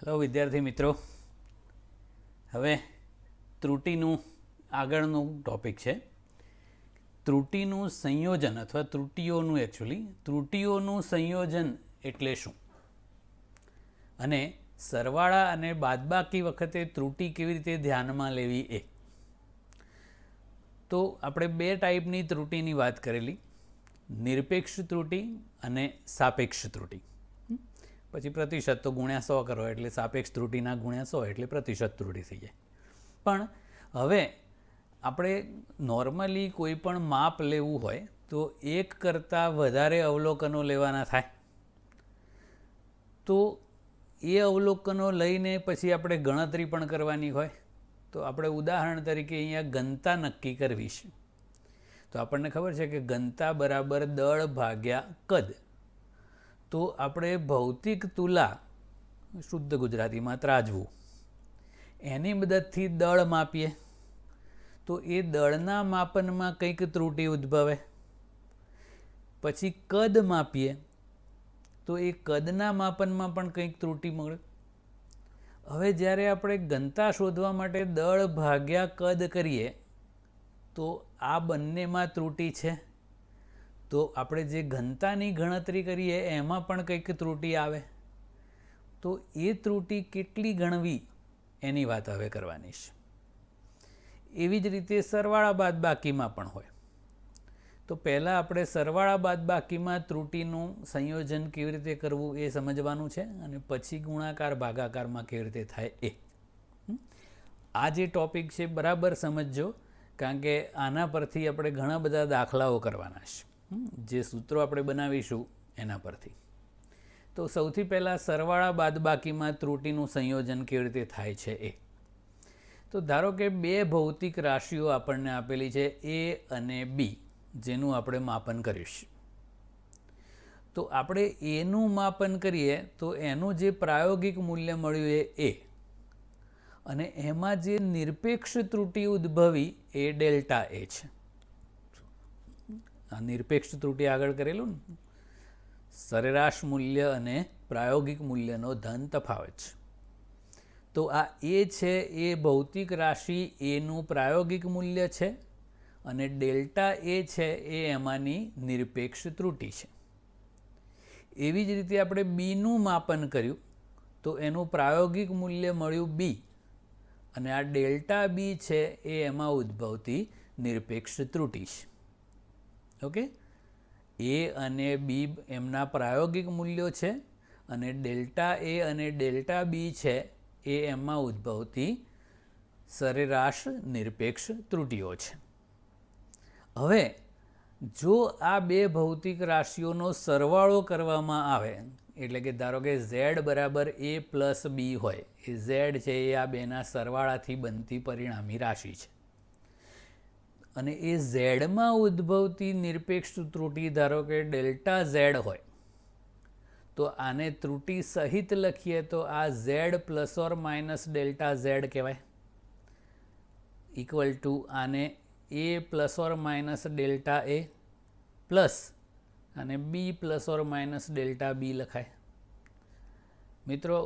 Hello વિદ્યાર્થી મિત્રો, હવે ત્રુટિનું આગળનું ટૉપિક છે. ત્રુટિનું સંયોજન અથવા ત્રુટિઓનું સંયોજન એટલે શું, અને સરવાળા અને બાદબાકી વખતે ત્રુટિ કેવી રીતે ધ્યાનમાં લેવી એ. તો આપણે બે ટાઈપની ત્રુટિની વાત કરેલી, નિરપેક્ષ ત્રુટિ અને સાપેક્ષ ત્રુટિ. પછી પ્રતિશત તો ગુણ્યા 100 કરો એટલે સાપેક્ષ ત્રુટિના ગુણ્યા 100 એટલે પ્રતિશત ત્રુટિ થઈ જાય. પણ હવે આપણે નોર્મલી કોઈ પણ માપ લેવું હોય તો એક કરતાં વધારે અવલોકનો લેવાના થાય. તો એ અવલોકનો લઈને પછી આપણે ગણતરી પણ કરવાની હોય. તો આપણે ઉદાહરણ તરીકે અહીંયા ઘનતા નક્કી કરવી છે. તો આપણને ખબર છે કે ઘનતા બરાબર દળ ભાગ્યા કદ. તો આપણે ભૌતિક તુલા, શુદ્ધ ગુજરાતીમાં ત્રાજવું, એની મદદથી દળ માપીએ તો એ દળના માપનમાં કંઈક ત્રુટિ ઉદ્ભવે. પછી કદ માપીએ તો એ કદના માપનમાં પણ કંઈક ત્રુટિ મળે. હવે જ્યારે આપણે ઘનતા શોધવા માટે દળ ભાગ્યા કદ કરીએ તો આ બંનેમાં ત્રુટિ છે. તો આપણે જે ઘનતાની ગણતરી કરીએ એમાં પણ કંઈક ત્રુટિ આવે. તો એ ત્રુટિ કેટલી ગણવી એની વાત હવે કરવાની છે. એવી જ રીતે સરવાળા બાદબાકીમાં પણ હોય. તો પહેલાં આપણે સરવાળા બાદબાકીમાં ત્રુટિનું સંયોજન કેવી રીતે કરવું એ સમજવાનું છે, અને પછી ગુણાકાર ભાગાકારમાં કેવી રીતે થાય એ. આ જે ટૉપિક છે બરાબર સમજજો, કારણ કે આના પરથી આપણે ઘણા બધા દાખલાઓ કરવાના છે, જે સૂત્રો આપણે બનાવીશું એના પરથી. તો સૌથી પહેલાં સરવાળા બાદબાકીમાં ત્રુટિનું સંયોજન કેવી રીતે થાય છે એ. તો ધારો કે બે ભૌતિક રાશિઓ આપણને આપેલી છે એ અને બી, જેનું આપણે માપન કરીશું. તો આપણે એનું માપન કરીએ તો એનું જે પ્રાયોગિક મૂલ્ય મળ્યું એ, અને એમાં જે નિરપેક્ષ ત્રુટિ ઉદ્ભવી એ ડેલ્ટા એ છે. આ નિરપેક્ષ ત્રુટિ આગળ કરેલું ને, સરેરાશ મૂલ્ય અને પ્રાયોગિક મૂલ્યનો ધન તફાવત છે. તો આ એ છે એ ભૌતિક રાશિ એનું પ્રાયોગિક મૂલ્ય છે, અને ડેલ્ટા એ છે એ એમાંની નિરપેક્ષ ત્રુટિ છે. એવી જ રીતે આપણે બીનું માપન કર્યું તો એનું પ્રાયોગિક મૂલ્ય મળ્યું બી, અને આ ડેલ્ટા બી છે એ એમાં ઉદ્ભવતી નિરપેક્ષ ત્રુટિ છે. ઓકે, એ અને બી એમના પ્રાયોગિક મૂલ્યો છે, અને ડેલ્ટા એ અને ડેલ્ટા બી છે એ એમાં ઉદ્ભવતી સરેરાશ નિરપેક્ષ ત્રુટિઓ છે. હવે જો આ બે ભૌતિક રાશિઓનો સરવાળો કરવામાં આવે, એટલે કે ધારો કે ઝેડ બરાબર એ પ્લસ બી હોય, એ ઝેડ છે એ આ બેના સરવાળાથી બનતી પરિણામી રાશિ છે, અને એ ઝેડમાં ઉદ્ભવતી નિરપેક્ષ ત્રુટિ ધારો કે ડેલ્ટા ઝેડ હોય, તો આને ત્રુટિ સહિત લખીએ તો આ Z plus or minus delta Z કહેવાય, ઇક્વલ ટુ આને A plus or minus delta A plus અને B plus or minus delta B લખાય. મિત્રો,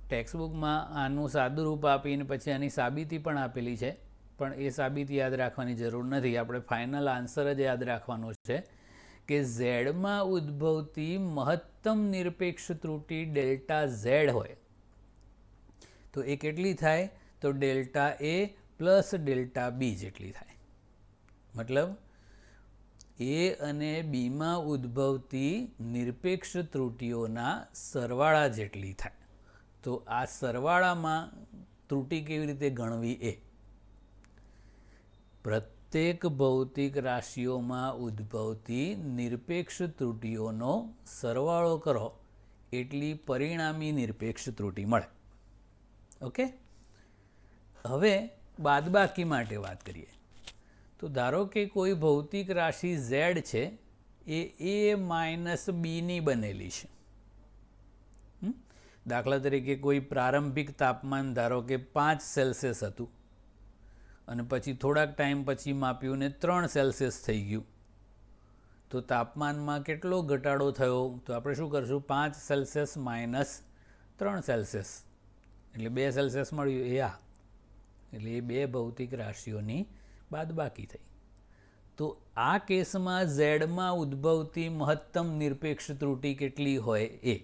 ટેક્સ્ટબુકમાં આનું સાદું રૂપ આપીને પછી આની સાબિતી પણ આપેલી છે, પણ એ સાબિતી યાદ રાખવાની જરૂર નથી. આપણે ફાઇનલ આન્સર જ યાદ રાખવાનો છે કે ઝેડમાં ઉદ્ભવતી મહત્તમ નિરપેક્ષ ત્રુટિ ડેલ્ટા ઝેડ હોય તો એ કેટલી થાય, તો ડેલ્ટા એ પ્લસ ડેલ્ટા બી જેટલી થાય. મતલબ એ અને બીમાં ઉદ્ભવતી નિરપેક્ષ ત્રુટિઓના સરવાળા જેટલી થાય. તો આ સરવાળામાં ત્રુટિ કેવી રીતે ગણવી એ. પ્રત્યેક ભૌતિક રાશિઓમાં ઉદ્ભવતી નિરપેક્ષ ત્રુટિઓનો સરવાળો કરો એટલી પરિણામી નિરપેક્ષ ત્રુટિ મળે. ઓકે, હવે બાદબાકી માટે વાત કરીએ. તો ધારો કે કોઈ ભૌતિક રાશિ ઝેડ છે એ માઇનસ બીની બનેલી છે. દાખલા તરીકે કોઈ પ્રારંભિક તાપમાન ધારો કે 5 સેલ્સિયસ હતું, અને પછી થોડાક ટાઈમ પછી માપ્યું ને 3 સેલ્સિયસ થઈ ગયું. તો તાપમાનમાં કેટલો ઘટાડો થયો, તો આપણે શું કરશું, 5 સેલ્સિયસ માઇનસ 3 સેલ્સિયસ. એટલે 2 સેલ્સિયસ મળ્યું એ આ, એટલે એ 2 ભૌતિક રાશિઓની બાદબાકી થઈ. તો આ કેસમાં ઝેડમાં ઉદ્ભવતી મહત્તમ નિરપેક્ષ ત્રુટિ કેટલી હોય એ.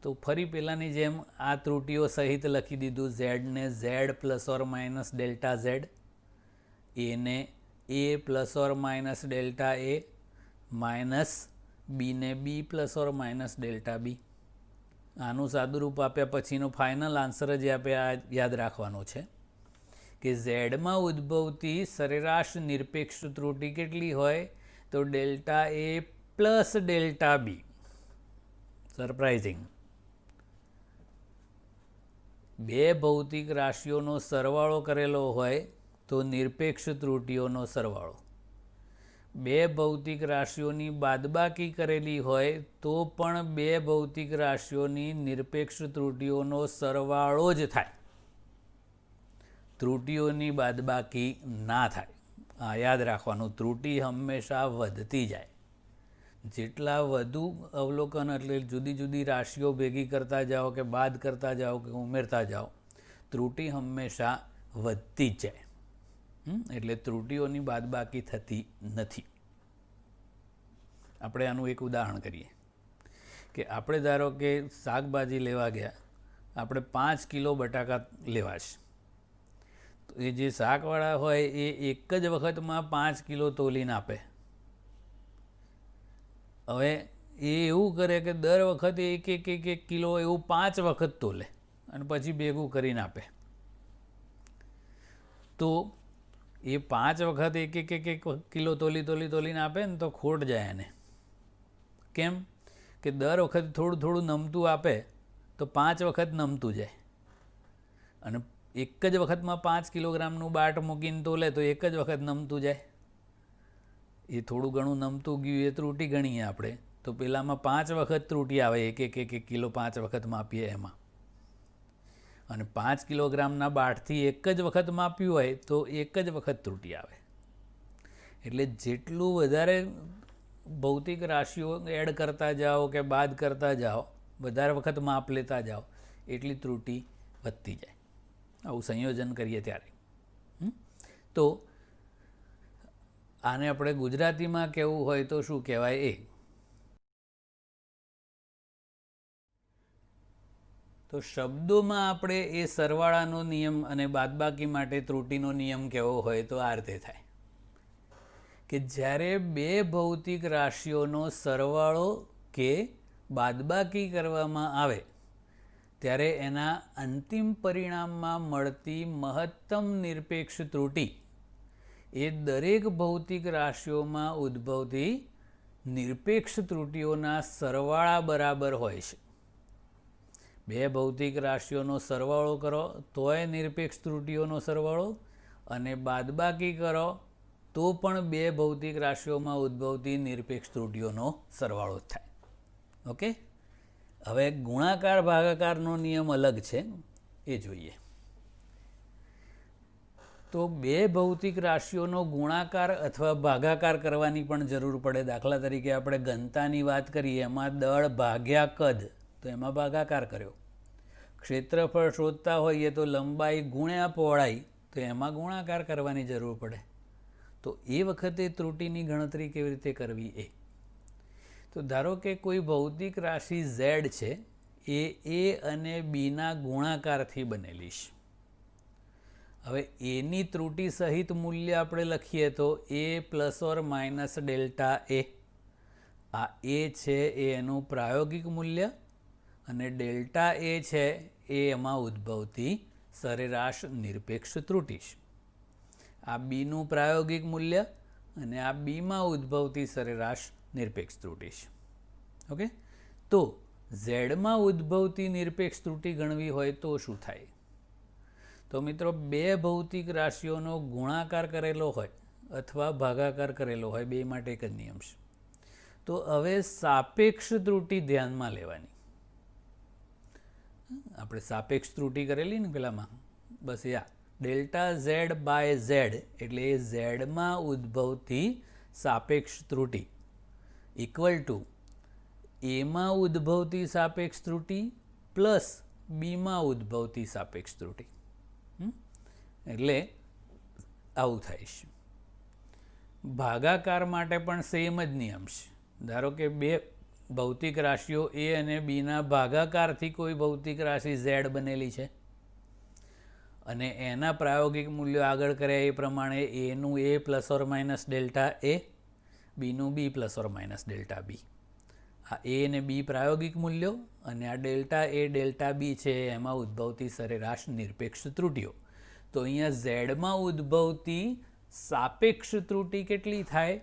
તો ફરી પહેલાંની જેમ આ ત્રુટિઓ સહિત લખી દીધું. ઝેડને Z plus or minus delta Z, એને A plus or minus delta A, minus બીને B plus or minus delta B. આનું સાદુરૂપ આપ્યા પછીનો ફાઇનલ આન્સર જ આપણે આ યાદ રાખવાનો છે કે ઝેડમાં ઉદ્ભવતી સરેરાશ નિરપેક્ષ ત્રુટિ કેટલી હોય, તો delta A plus delta B. Surprising. 2 ભૌતિક રાશિઓનો સરવાળો કરેલો હોય તો નિરપેક્ષ ત્રુટિઓનો સરવાળો. 2 ભૌતિક રાશિઓની બાદબાકી કરેલી હોય તો પણ 2 ભૌતિક રાશિઓની નિરપેક્ષ ત્રુટિઓનો સરવાળો જ થાય, ત્રુટિઓની બાદબાકી ના થાય. આ યાદ રાખવાનું. ત્રુટિ હંમેશા વધતી જાય. જેટલા વધુ અવલોકન એટલે જુદી જુદી રાશિઓ ભેગી કરતા જાઓ કે બાદ કરતા જાઓ કે ઉમેરતા જાઓ, ત્રુટિ હંમેશા વધતી જ જાય. એટલે ત્રુટિઓની બાદબાકી થતી નથી. આપણે આનું એક ઉદાહરણ કરીએ કે આપણે ધારો કે શાકભાજી લેવા ગયા, આપણે 5 કિલો બટાકા લેવા છે. તો એ જે શાકવાળા હોય એ એક જ વખતમાં 5 કિલો તોલીને આપે. હવે એ એવું કરે કે દર વખતે એક કિલો એવું 5 વખત તોલે અને પછી ભેગું કરીને આપે. તો એ 5 વખત એક કિલો તોલીને આપે ને તો ખોટ જાય એને. કેમ કે દર વખતે થોડું થોડું નમતું આપે તો 5 વખત નમતું જાય, અને એક જ વખતમાં 5 કિલોગ્રામનું બાટ મૂકીને તોલે તો એક જ વખત નમતું જાય. એ થોડું ઘણું નમતું ગયું એ ત્રુટિ ગણીએ આપણે, તો પેલામાં 5 વખત ત્રુટિ આવે. એક કિલો 5 વખત માપીએ એમાં, અને 5 કિલોગ્રામના બાટથી એક જ વખત માપ્યું હોય તો એક જ વખત ત્રુટિ આવે. એટલે જેટલું વધારે ભૌતિક રાશિઓ એડ કરતા જાઓ કે બાદ કરતા જાઓ, વધારે વખત માપ લેતા જાઓ, એટલી ત્રુટિ વધતી જાય. આવું સંયોજન કરીએ ત્યારે. તો આને આપણે ગુજરાતીમાં કહેવું હોય તો શું કહેવાય એ. તો શબ્દોમાં આપણે એ સરવાળાનો નિયમ અને બાદબાકી માટે ત્રુટિનો નિયમ કહેવો હોય તો આ રીતે થાય કે જ્યારે 2 ભૌતિક રાશિઓનો સરવાળો કે બાદબાકી કરવામાં આવે ત્યારે એના અંતિમ પરિણામમાં મળતી મહત્તમ નિરપેક્ષ ત્રુટિ એ દરેક ભૌતિક રાશિઓમાં ઉદ્ભવતી નિરપેક્ષ ત્રુટિઓના સરવાળા બરાબર હોય છે. 2 ભૌતિક રાશિઓનો સરવાળો કરો તોય નિરપેક્ષ ત્રુટિઓનો સરવાળો, અને બાદબાકી કરો તો પણ 2 ભૌતિક રાશિઓમાં ઉદ્ભવતી નિરપેક્ષ ત્રુટિઓનો સરવાળો જ થાય. ઓકે. હવે ગુણાકાર ભાગાકારનો નિયમ અલગ છે, એ જોઈએ. તો 2 ભૌતિક રાશિઓનો ગુણાકાર અથવા ભાગાકાર કરવાની પણ જરૂર પડે. દાખલા તરીકે આપણે ઘનતાની વાત કરીએ, એમાં દળ ભાગ્યા કદ, તો એમાં ભાગાકાર કર્યો. ક્ષેત્રફળ શોધતા હોઈએ તો લંબાઈ ગુણ્યા પહોળાઈ, તો એમાં ગુણાકાર કરવાની જરૂર પડે. તો એ વખતે ત્રુટિની ગણતરી કેવી રીતે કરવી એ. તો ધારો કે કોઈ ભૌતિક રાશિ ઝેડ છે, એ એ અને બીના ગુણાકારથી બનેલી છે. હવે એની ત્રુટિ સહિત મૂલ્ય આપણે લખીએ તો એ પ્લસ ઓર માઇનસ ડેલ્ટા એ. આ એ છે એ એનું પ્રાયોગિક મૂલ્ય, અને ડેલ્ટા એ છે એ એમાં ઉદ્ભવતી સરેરાશ નિરપેક્ષ ત્રુટિ છે. આ બીનું પ્રાયોગિક મૂલ્ય અને આ બીમાં ઉદ્ભવતી સરેરાશ નિરપેક્ષ ત્રુટિ છે. ઓકે. તો ઝેડમાં ઉદ્ભવતી નિરપેક્ષ ત્રુટિ ગણવી હોય તો શું થાય? તો મિત્રો 2 ભૌતિક રાશિઓનો ગુણાકાર કરેલો હોય અથવા ભાગાકાર કરેલો હોય, 2 માટે એક જ નિયમ છે. તો હવે સાપેક્ષ ત્રુટિ ધ્યાનમાં લેવાની. આપણે સાપેક્ષ ત્રુટિ કરેલી ને પેલામાં, બસ યા ડેલ્ટા ઝેડ બાય ઝેડ એટલે એ ઝેડમાં ઉદ્ભવતી સાપેક્ષ ત્રુટિ ઇક્વલ ટુ એમાં ઉદ્ભવતી સાપેક્ષ ત્રુટિ પ્લસ બીમાં ઉદ્ભવતી સાપેક્ષ ત્રુટિ. એટલે આવું થાય છે. ભાગાકાર માટે પણ સેમ જ નિયમ છે. ધારો કે બે ભૌતિક રાશિઓ એ અને બીના ભાગાકારથી કોઈ ભૌતિક રાશિ ઝેડ બનેલી છે અને એના પ્રાયોગિક મૂલ્યો આગળ કર્યા એ પ્રમાણે એનું A plus or minus delta A, બીનું B plus or minus delta B. આ એ અને બી પ્રાયોગિક મૂલ્યો અને આ ડેલ્ટા એ ડેલ્ટા બી છે એમાં ઉદ્ભવતી સરેરાશ નિરપેક્ષ ત્રુટિઓ. તો અહીંયા ઝેડમાં ઉદ્ભવતી સાપેક્ષ ત્રુટિ કેટલી થાય?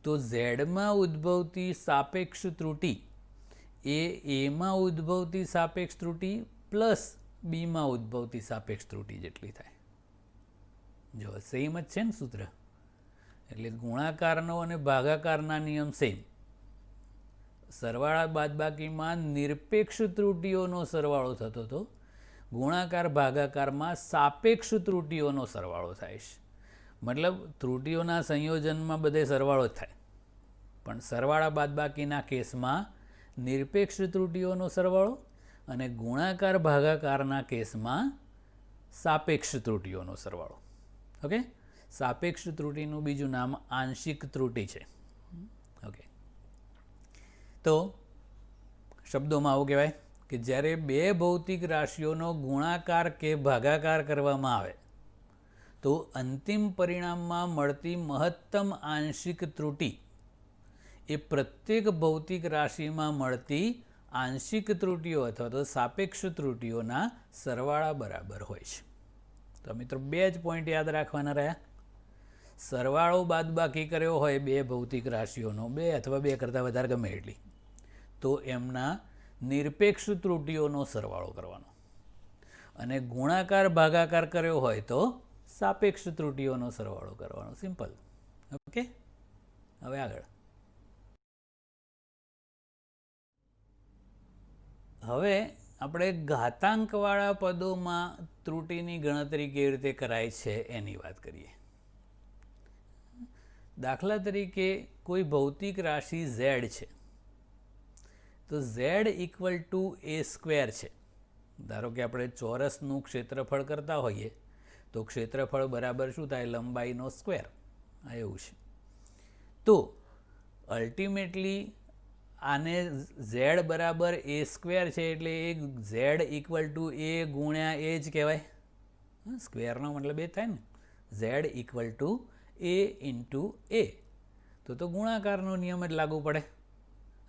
તો ઝેડમાં ઉદ્ભવતી સાપેક્ષ ત્રુટિ એ એમાં ઉદ્ભવતી સાપેક્ષ ત્રુટિ પ્લસ બીમાં ઉદ્ભવતી સાપેક્ષ ત્રુટિ જેટલી થાય. જો સેમ જ છે ને સૂત્ર. એટલે ગુણાકારનો અને ભાગાકારના નિયમ સેમ. સરવાળા બાદબાકીમાં નિરપેક્ષ ત્રુટિઓનો સરવાળો થતો હતો, ગુણાકાર ભાગાકારમાં સાપેક્ષ ત્રુટિઓનો સરવાળો થાય છે. મતલબ ત્રુટિઓના સંયોજનમાં બધે સરવાળો જ થાય, પણ સરવાળા બાદબાકીના કેસમાં નિરપેક્ષ ત્રુટિઓનો સરવાળો અને ગુણાકાર ભાગાકારના કેસમાં સાપેક્ષ ત્રુટિઓનો સરવાળો. ઓકે, સાપેક્ષ ત્રુટિનું બીજું નામ આંશિક ત્રુટિ છે. ઓકે, તો શબ્દોમાં આવું કહેવાય કે જ્યારે બે ભૌતિક રાશિઓનો ગુણાકાર કે ભાગાકાર કરવામાં આવે તો અંતિમ પરિણામમાં મળતી મહત્તમ આંશિક ત્રુટિ એ પ્રત્યેક ભૌતિક રાશિમાં મળતી આંશિક ત્રુટિઓ અથવા તો સાપેક્ષ ત્રુટિઓના સરવાળા બરાબર હોય છે. તો મિત્રો બે જ પોઈન્ટ યાદ રાખવાના રહ્યા. સરવાળો બાદબાકી કર્યો હોય બે ભૌતિક રાશિઓનો, બે અથવા બે કરતાં વધારે ગમે એટલી, તો એમના નિરપેક્ષ ત્રુટિઓનો સરવાળો કરવાનો, અને ગુણાકાર ભાગાકાર કર્યો હોય તો સાપેક્ષ ત્રુટિઓનો સરવાળો કરવાનો. સિમ્પલ. ઓકે, હવે આગળ. હવે આપણે ઘાતાંકવાળા પદોમાં ત્રુટિની ગણતરી કેવી રીતે કરાય છે એની વાત કરીએ. દાખલા તરીકે કોઈ ભૌતિક રાશિ ઝેડ છે, તો Z equal to A square છે. ધારો કે આપણે ચોરસનું ક્ષેત્રફળ કરતા હોઈએ તો ક્ષેત્રફળ બરાબર શું થાય? લંબાઈનો સ્ક્વેર. આ એવું છે. તો અલ્ટિમેટલી આને ઝેડ બરાબર એ સ્ક્વેર છે એટલે એ ઝેડ ઇક્વલ ટુ એ ગુણ્યા એ જ કહેવાય. સ્ક્વેરનો મતલબ એ થાય ને, Z equal to A into A. તો ગુણાકારનો નિયમ જ લાગુ પડે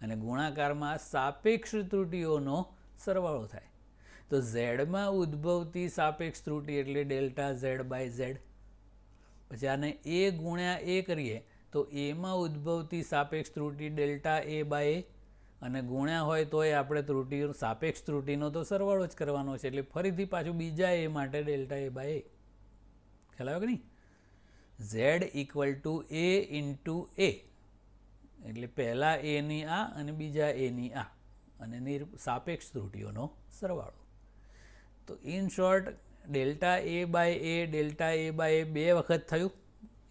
અને ગુણાકારમાં સાપેક્ષ ત્રુટિઓનો સરવાળો થાય. તો ઝેડમાં ઉદ્ભવતી સાપેક્ષ ત્રુટિ એટલે ડેલ્ટા ઝેડ બાય ઝેડ. પછી આને એ ગુણ્યા એ કરીએ તો એમાં ઉદ્ભવતી સાપેક્ષ ત્રુટિ ડેલ્ટા એ બાય એ, અને ગુણ્યા હોય તોય આપણે ત્રુટિ સાપેક્ષ ત્રુટિનો તો સરવાળો જ કરવાનો છે. એટલે ફરીથી પાછું બીજા એ માટે ડેલ્ટા એ બાય એ. ખ્યાલ આવ્યો કે નહીં? Z equal to A into A એટલે પહેલા એની આ અને બીજા એની આ, અને સાપેક્ષ ત્રુટિઓનો સરવાળો. તો in short delta A by A delta A by A બે વખત થયું,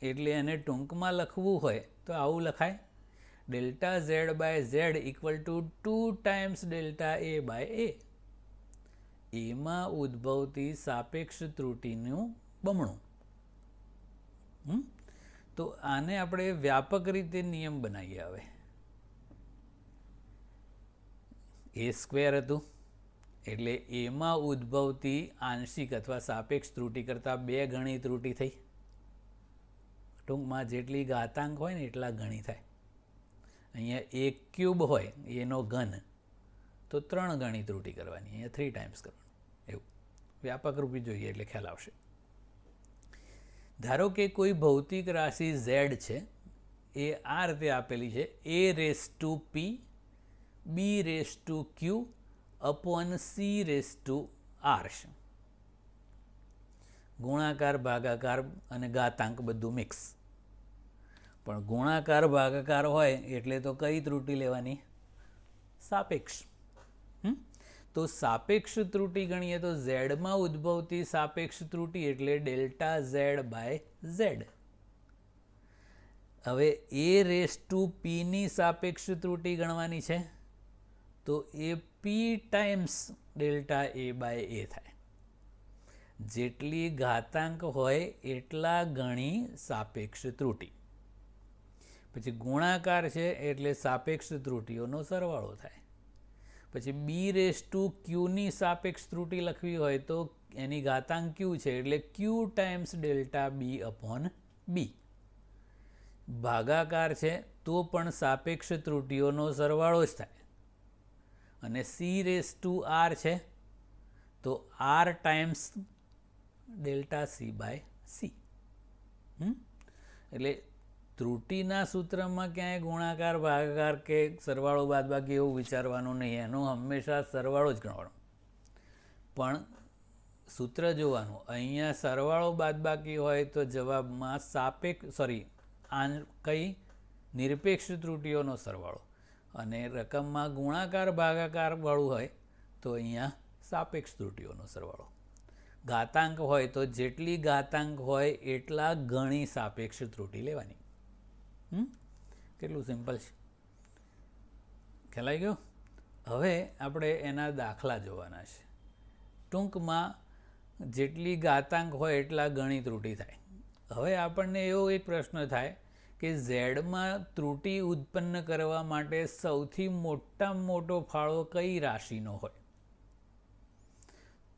એટલે એને ટૂંકમાં લખવું હોય તો આવું લખાય: delta Z by Z equal to 2 times delta A by A. એમાં ઉદ્ભવતી સાપેક્ષ ત્રુટિનું બમણું. તો આને આપણે વ્યાપક રીતે નિયમ બનાવીએ. હવે એ સ્ક્વેર હતું એટલે એમાં ઉદ્ભવતી આંશિક અથવા સાપેક્ષ ત્રુટિ કરતાં 2 ગણી ત્રુટિ થઈ. ટૂંકમાં જેટલી ઘાતાંક હોય ને એટલા ગણી થાય. અહીંયા એક ક્યુબ હોય એનો ઘન તો 3 ગણી ત્રુટિ કરવાની, અહીંયા 3 ટાઈમ્સ કરવાનું. એવું વ્યાપક રૂપે જોઈએ એટલે ખ્યાલ આવશે. ધારો કે કોઈ ભૌતિક રાશિ ઝેડ છે, એ આ રીતે આપેલી છે: a raise to p b raise to q upon c raise to r. ગુણાકાર ભાગાકાર અને ઘાતાંક બધું મિક્સ. પણ ગુણાકાર ભાગાકાર હોય એટલે તો કઈ ત્રુટિ લેવાની? સાપેક્ષ. તો સાપેક્ષ ત્રુટિ ગણીએ તો ઝેડમાં ઉદ્ભવતી સાપેક્ષ ત્રુટિ એટલે ડેલ્ટા ઝેડ બાય ઝેડ. હવે એ રેસ ટુ પીની સાપેક્ષ ત્રુટિ ગણવાની છે, તો એ p P times delta A by A થાય. જેટલી ઘાતાંક હોય એટલા ગણી સાપેક્ષ ત્રુટી. પછી ગુણાકાર છે એટલે સાપેક્ષ ત્રુટીઓનો સરવાળો થાય. પછી બી રેસ ટુ ક્યુની સાપેક્ષ ત્રુટી લખવી હોય તો એની ઘાતાંક ક્યુ છે એટલે ક્યુ ટાઈમ્સ ડેલ્ટા બી અપોન બી. ભાગાકાર છે તો પણ સાપેક્ષ ત્રુટીઓનો સરવાળો જ થાય. અને સી રેસ ટુ આર છે તો R times delta c by c. એટલે ત્રુટીના સૂત્રમાં ક્યાંય ગુણાકાર ભાગાકાર કે સરવાળો બાદબાકી એવું વિચારવાનું નહીં. એનો હંમેશા સરવાળો જ ગણવાનો. પણ સૂત્ર જોવાનું, અહીંયા સરવાળો બાદબાકી હોય તો જવાબમાં નિરપેક્ષ ત્રુટીઓનો સરવાળો, અને રકમમાં ગુણાકાર ભાગાકાર વાળું હોય તો અહીંયા સાપેક્ષ ત્રુટીઓનો સરવાળો. ઘાતાંક હોય તો જેટલી ઘાતાંક હોય એટલા ગણી સાપેક્ષ ત્રુટી લેવાની. કેટલું સિમ્પલ છે, ખ્યાલ આવી ગયો? હવે આપણે એના દાખલા જોવાના છે. ટૂંકમાં જેટલી ઘાતાંક હોય એટલા ગણી ત્રુટી થાય. હવે આપણને એવો એક પ્રશ્ન થાય કે ઝેડમાં ત્રુટી ઉત્પન્ન કરવા માટે સૌથી મોટામાં મોટો ફાળો કઈ રાશિનો હોય?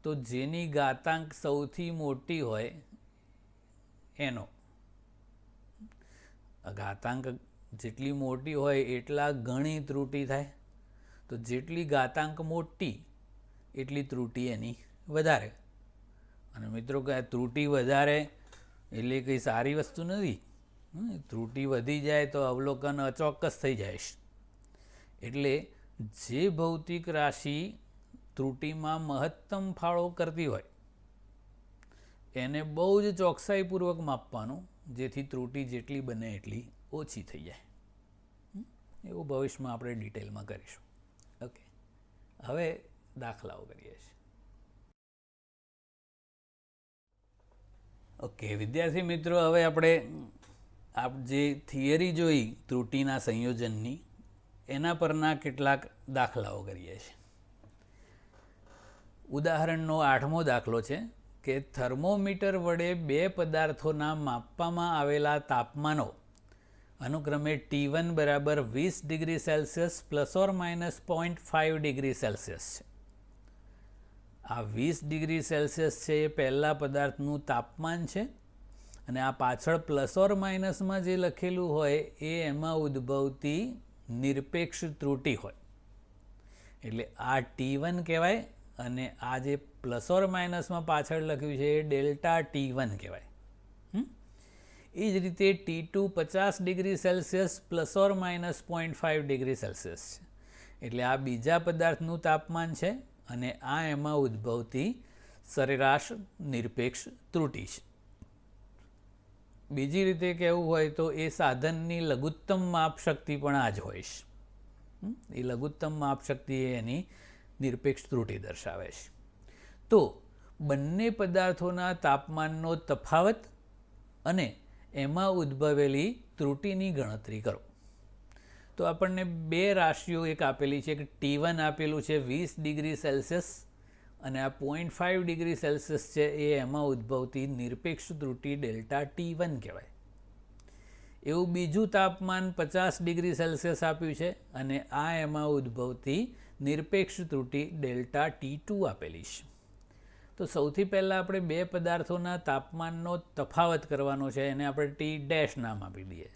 તો જેની ઘાતાંક સૌથી મોટી હોય એનો. ઘાતાંક જેટલી મોટી હોય એટલા ગણી ત્રુટી થાય. તો જેટલી ઘાતાંક મોટી એટલી ત્રુટી એની વધારે. અને મિત્રો કે ત્રુટી વધારે એટલે કંઈ સારી વસ્તુ નથી. ત્રુટી વધી જાય તો અવલોકન અચોક્કસ થઈ જાય છે. એટલે જે ભૌતિક રાશિ ત્રુટીમાં મહત્તમ ફાળો કરતી હોય એને બહુ જ ચોકસાઈપૂર્વક માપવાનું, જેથી ત્રુટી જેટલી બને એટલી ઓછી થઈ જાય. એવું ભવિષ્યમાં આપણે ડિટેલમાં કરીશું. ઓકે, હવે દાખલાઓ કરીએ છીએ. ઓકે વિદ્યાર્થી મિત્રો, હવે આપણે જે થિયરી જોઈ ત્રુટીના સંયોજનની, એના પરના કેટલાક દાખલાઓ કરીએ છીએ. ઉદાહરણનો 8મો દાખલો છે કે થર્મોમીટર વડે બે પદાર્થોના માપવામાં આવેલા તાપમાનો અનુક્રમે T1 બરાબર 20 ડિગ્રી સેલ્સિયસ ±0.5 ડિગ્રી સેલ્સિયસ છે. આ 20 ડિગ્રી સેલ્સિયસ છે એ પહેલા પદાર્થનું તાપમાન છે, અને આ પાછળ ±માં જે લખેલું હોય એ એમાં ઉદ્ભવતી નિરપેક્ષ ત્રુટી હોય. એટલે આ T1 કહેવાય, અને આ જે ±માં પાછળ લખ્યું છે એ ડેલ્ટા T1 કહેવાય. એ જ રીતે T2 50 degree Celsius ±0.5 degree Celsius છે. એટલે આ બીજા પદાર્થનું તાપમાન છે, અને આ એમાં ઉદ્ભવતી સરેરાશ નિરપેક્ષ ત્રુટી છે. બીજી રીતે કહેવું હોય તો એ સાધનની લઘુત્તમ માપ શક્તિ પણ આ જ હોય છે. એ લઘુત્તમ માપ શક્તિ એની નિરપેક્ષ ત્રુટી દર્શાવે છે. તો બંને પદાર્થોના તાપમાનનો તફાવત અને એમાં ઉદ્ભવેલી ત્રુટીની ગણતરી કરો. તો આપણને બે રાશિઓ એક આપેલી છે કે T1 આપેલું છે 20 ડિગ્રી સેલ્સિયસ, અને આ 0.5 ડિગ્રી સેલ્સિયસ છે એ એમાં ઉદ્ભવતી નિરપેક્ષ ત્રુટી ડેલ્ટા T1 કહેવાય. એવું બીજું તાપમાન 50 ડિગ્રી સેલ્સિયસ આપ્યું છે, અને આ એમાં ઉદ્ભવતી નિરપેક્ષ ત્રુટી ડેલ્ટા T2 આપેલી છે. તો સૌથી પહેલાં આપણે બે પદાર્થોના તાપમાનનો તફાવત કરવાનો છે, એને આપણે T' નામ આપી દઈએ.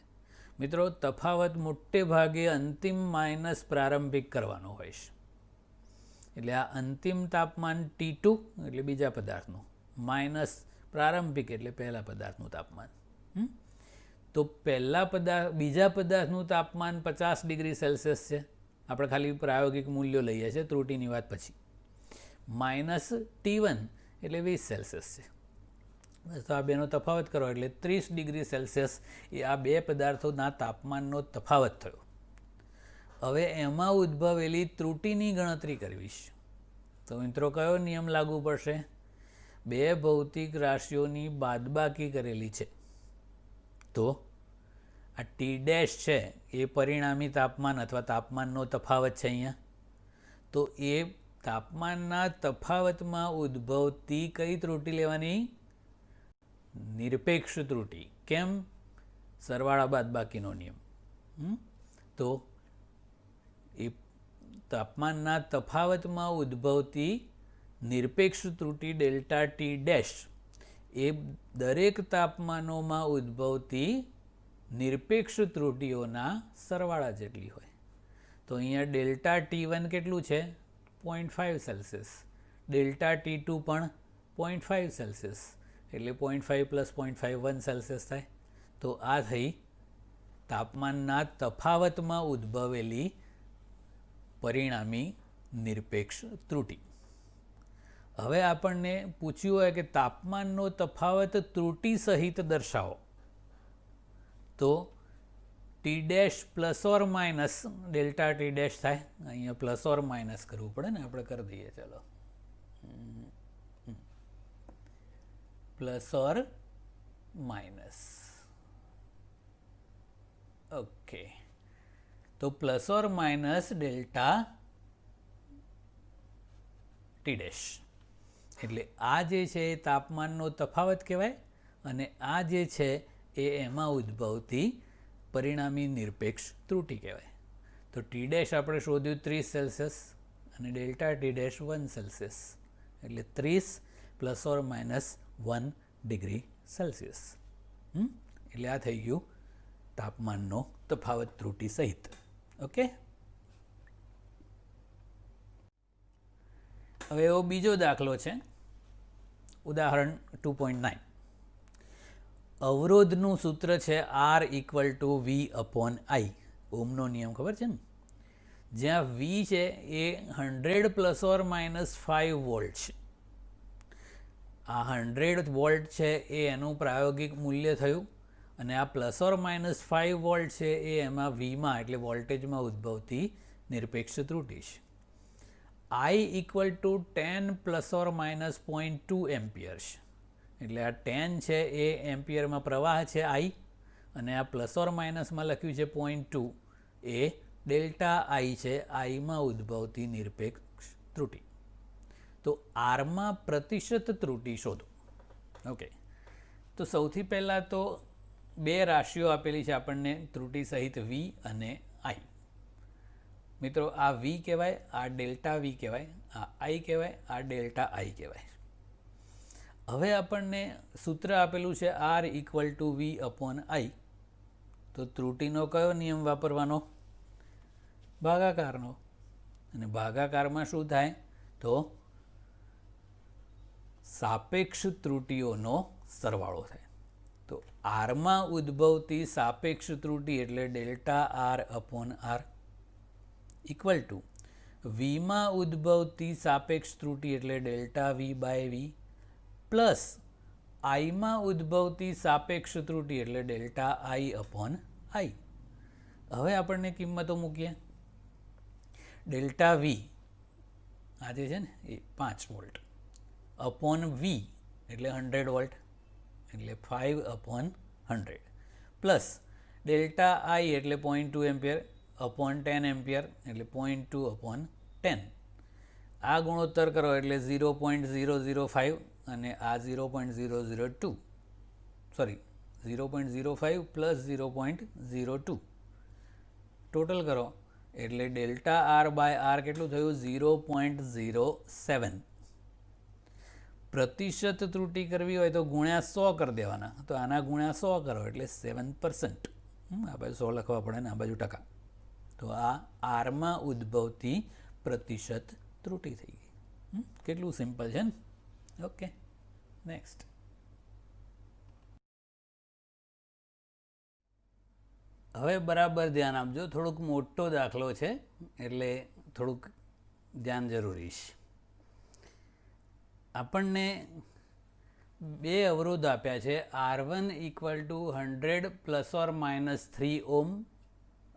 મિત્રો તફાવત મોટે ભાગે અંતિમ માઇનસ પ્રારંભિક કરવાનો હોય છે. એટલે આ અંતિમ તાપમાન T2 એટલે બીજા પદાર્થનું, માઇનસ પ્રારંભિક એટલે પહેલા પદાર્થનું તાપમાન. તો બીજા પદાર્થનું તાપમાન 50 ડિગ્રી સેલ્સિયસ છે. આપણે ખાલી પ્રાયોગિક મૂલ્યો લઈએ છીએ ત્રુટીની વાત પછી. માઇનસ T1 એટલે 20 સેલ્સિયસ છે. તો આ બેનો તફાવત કરો એટલે 30 ડિગ્રી સેલ્સિયસ એ આ બે પદાર્થોના તાપમાનનો તફાવત થયો. હવે એમાં ઉદ્ભવેલી ત્રુટીની ગણતરી કરવી છે. તો મિત્રો કયો નિયમ લાગુ પડશે? બે ભૌતિક રાશિઓની બાદબાકી કરેલી છે, તો આ T' છે એ પરિણામી તાપમાન અથવા તાપમાનનો તફાવત છે અહીંયા. તો એ તાપમાનના તફાવતમાં ઉદ્ભવતી કઈ ત્રુટી લેવાની? નિરપેક્ષ ત્રુટી. કેમ? સરવાળા બાદબાકીનો નિયમ. તો એ તાપમાનના તફાવતમાં ઉદ્ભવતી નિરપેક્ષ ત્રુટી ડેલ્ટા ટી ડેશ એ દરેક તાપમાનોમાં ઉદ્ભવતી નિરપેક્ષ ત્રુટીઓના સરવાળા જેટલી હોય. તો અહીંયા ડેલ્ટા T1 કેટલું છે? 0.5 સેલ્સિયસ. ડેલ્ટા T2 પણ 0.5 સેલ્સિયસ. એટલે 0.5 પ્લસ 0.5 1 સેલ્સિયસ થાય. તો આ થઈ તાપમાનના તફાવતમાં ઉદ્ભવેલી પરિણામી નિરપેક્ષ ત્રુટી. હવે આપણને પૂછ્યું હોય કે તાપમાનનો તફાવત ત્રુટી સહિત દર્શાવો, તો T dash plus or minus delta T dash થાય. અહીંયા પ્લસ ઓર માઇનસ કરવું પડે ને, આપણે કરી દઈએ. ચાલો, પ્લસ ઓર માઇનસ. ઓકે, તો plus or minus delta T dash. એટલે આ જે છે એ તાપમાનનો તફાવત કહેવાય, અને આ જે છે એ એમાં ઉદ્ભવતી પરિણામી નિરપેક્ષ ત્રુટી કહેવાય. તો ટી ડેશ આપણે શોધ્યું 30 સેલ્સિયસ અને ડેલ્ટા ટી ડેશ 1 સેલ્સિયસ. એટલે 30 plus or minus 1 degree Celsius. એટલે આ થઈ ગયું તાપમાનનો તફાવત ત્રુટી સહિત. ઓકે, હવે એવો બીજો દાખલો છે, ઉદાહરણ 2.9. અવરોધનું સૂત્ર છે R equal two V upon I. ઓમનો નિયમ ખબર છે ને? જ્યાં V છે એ 100 પ્લસ ઓર માઇનસ 5 વોલ્ટ છે. આ 100 વોલ્ટ છે એ એનું પ્રાયોગિક મૂલ્ય થયું, અને આ પ્લસ ઓર માઇનસ 5 વોલ્ટ છે એ એમાં Vમાં એટલે વોલ્ટેજમાં ઉદ્ભવતી નિરપેક્ષ ત્રુટી છે. I equal to 10 plus or minus 0.2 ampere છે. એટલે આ 10 છે એ એમ્પિયરમાં પ્રવાહ છે I, અને આ પ્લસ ઓર માઇનસમાં લખ્યું છે 0.2 એ ડેલ્ટા I છે, Iમાં ઉદ્ભવતી નિરપેક્ષ ત્રુટી. તો Rમાં પ્રતિશત ત્રુટી શોધો. ઓકે, તો સૌથી પહેલાં તો બે રાશિઓ આપેલી છે આપણને ત્રુટી સહિત V અને I. મિત્રો, આ V કહેવાય, આ ડેલ્ટા V કહેવાય, આ I કહેવાય, આ ડેલ્ટા I કહેવાય. હવે આપણને સૂત્ર આપેલું છે R equal two V upon I. તો ત્રુટીનો કયો નિયમ વાપરવાનો? ભાગાકારનો. અને ભાગાકારમાં શું થાય? તો સાપેક્ષ ત્રુટીઓનો સરવાળો થાય. તો Rમાં ઉદ્ભવતી સાપેક્ષ ત્રુટી એટલે delta R upon R equal to Vમાં ઉદ્ભવતી સાપેક્ષ ત્રુટી એટલે delta V by V plus Iમાં ઉદ્ભવતી સાપેક્ષ ત્રુટી એટલે ડેલ્ટા I અપોન I. હવે આપણને કિંમતો મૂકીએ. ડેલ્ટા V આ જે છે ને એ 5 વોલ્ટ અપોન V એટલે 100 વોલ્ટ એટલે 5 અપોન 100 પ્લસ ડેલ્ટા I એટલે 0.2 એમ્પિયર અપોન 10 એમ્પિયર એટલે 0.2 અપોન 10. આ ગુણોત્તર કરો એટલે 0.005 અને આ 0.002 સોરી 0.05 પ્લસ 0.02 ટોટલ કરો એટલે ડેલ્ટા R બાય R કેટલું થયું? 0.07. પ્રતિશત ત્રુટી કરવી હોય તો ગુણ્યા 100 કરી દેવાના. તો આના ગુણ્યા 100 કરો એટલે 7%. આ બાજુ 100 લખવા પડે ને આ બાજુ ટકા. તો આ Rમાં ઉદ્ભવતી પ્રતિશત ત્રુટી થઈ ગઈ. કેટલું સિમ્પલ છે ને? Okay, next. હવે બરાબર ધ્યાન આપજો, થોડુંક મોટો દાખલો છે એટલે થોડુંક ધ્યાન જરૂરી છે. આપણને બે અવરોધ આપ્યા છે, R1 equal to 100 plus or minus 3 ઓમ.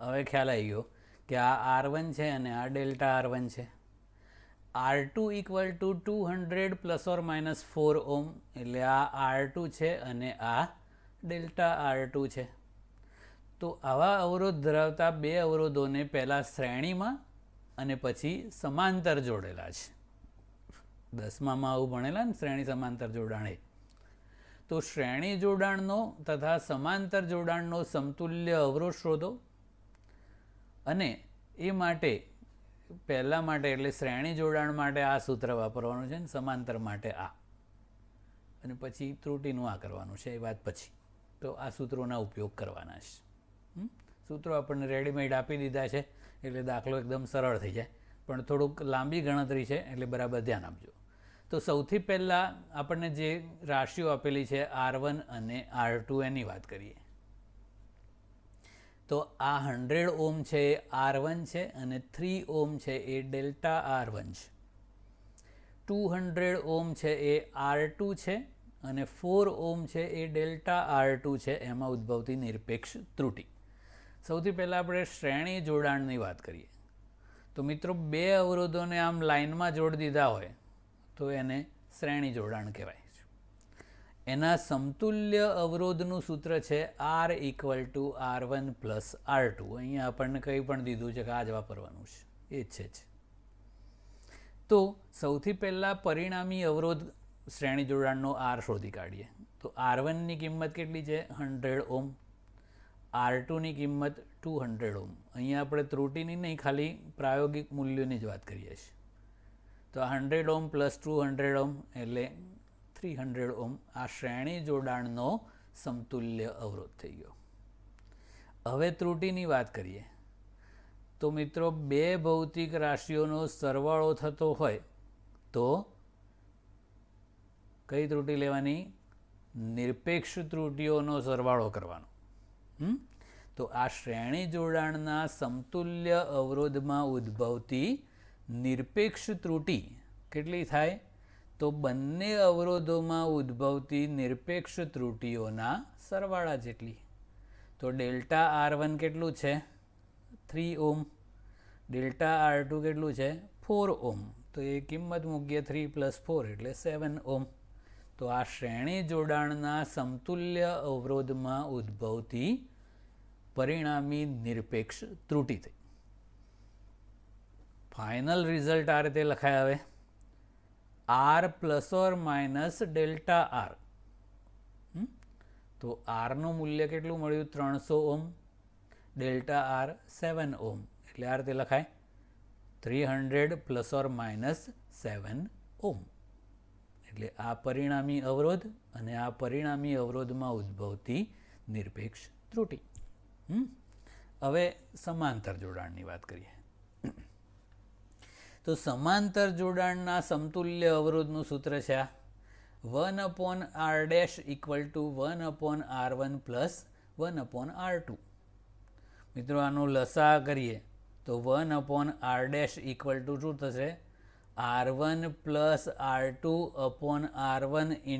હવે ખ્યાલ આવી ગયો કે આ R1 છે અને આ ડેલ્ટા R1 છે. R2 equal to 200 plus or minus 4 ઓમ એટલે આ R2 છે અને આ ડેલ્ટા R2 છે. તો આવા અવરોધ ધરાવતા બે અવરોધોને પહેલાં શ્રેણીમાં અને પછી સમાંતર જોડેલા છે. 10માં આવું ભણેલા ને શ્રેણી સમાંતર જોડાણ. તો શ્રેણી જોડાણનો તથા સમાંતર જોડાણનો સમતુલ્ય અવરોધ શોધો અને એ માટે પહેલા માટે એટલે શ્રેણી જોડાણ માટે આ સૂત્ર વાપરવાનું છે ને સમાંતર માટે આ, અને પછી ત્રુટીનું આ કરવાનું છે એ વાત પછી. તો આ સૂત્રોના ઉપયોગ કરવાના છે. સૂત્રો આપણને રેડીમેડ આપી દીધા છે એટલે દાખલો એકદમ સરળ થઈ જાય, પણ થોડુંક લાંબી ગણતરી છે એટલે બરાબર ધ્યાન આપજો. તો સૌથી પહેલાં આપણને જે રાશિઓ આપેલી છે R1 અને R2 એની વાત કરીએ. તો આ 100 ઓમ છે એ R1 છે અને 3 ઓમ છે એ ડેલ્ટા R1 છે. 200 ઓમ છે એ R2 છે અને 4 ઓમ છે એ ડેલ્ટા R2 છે. એમાં ઉદ્ભવતી નિરપેક્ષ ત્રુટી. સૌથી પહેલાં આપણે શ્રેણી જોડાણની વાત કરીએ. તો મિત્રો બે અવરોધોને આમ લાઇનમાં જોડી દીધા હોય તો એને શ્રેણી જોડાણ કહેવાય છે. એના સમતુલ્ય અવરોધનું સૂત્ર છે R = R1 + R2. અહીંયા આપણને કંઈ પણ દીધું છે કે આ જ વાપરવાનું છે, એ જ છે. તો સૌથી પહેલાં પરિણામી અવરોધ શ્રેણી જોડાણનો R શોધી કાઢીએ. તો R1ની કિંમત કેટલી છે? 100 ઓમ. R2ની કિંમત 200 ઓમ. અહીંયા આપણે ત્રુટીની નહીં, ખાલી પ્રાયોગિક મૂલ્યોની જ વાત કરીએ છીએ. તો 100 ઓમ + 200 ઓમ એટલે 300 ઓમ. આ શ્રેણી જોડાણનો સમતુલ્ય અવરોધ થઈ ગયો. હવે ત્રુટીની વાત કરીએ. તો મિત્રો બે ભૌતિક રાશિઓનો સરવાળો થતો હોય તો કઈ ત્રુટી લેવાની? નિરપેક્ષ ત્રુટીઓનો સરવાળો કરવાનો. તો આ શ્રેણી જોડાણના સમતુલ્ય અવરોધમાં ઉદ્ભવતી નિરપેક્ષ ત્રુટી કેટલી થાય? તો બંને અવરોધોમાં ઉદ્ભવતી નિરપેક્ષ ત્રુટીઓના સરવાળા જેટલી. તો ડેલ્ટા R1 કેટલું છે? 3 ઓમ. ડેલ્ટા R2 કેટલું છે? 4 ઓમ. તો એ કિંમત મૂકીએ 3 + 4 એટલે 7 ઓમ. તો આ શ્રેણી જોડાણના સમતુલ્ય અવરોધમાં ઉદ્ભવતી પરિણામી નિરપેક્ષ ત્રુટી થઈ. ફાઇનલ રિઝલ્ટ આ રીતે લખાય. હવે R ± ડેલ્ટા R. તો Rનું મૂલ્ય કેટલું મળ્યું? 300 ઓમ. ડેલ્ટા R 7 ઓમ. એટલે આ રીતે લખાય 300 ± 7 ઓમ. એટલે આ પરિણામી અવરોધ અને આ પરિણામી અવરોધમાં ઉદ્ભવતી નિરપેક્ષ ત્રુટી. હવે સમાંતર જોડાણની વાત કરીએ. તો સમાંતર જોડાણના સમતુલ્ય અવરોધનું સૂત્ર છે આ 1/R' = 1/R1 + 1/R2. મિત્રો આનું લસા કરીએ તો 1/R' = શું થશે? R1 + R2/R1 ×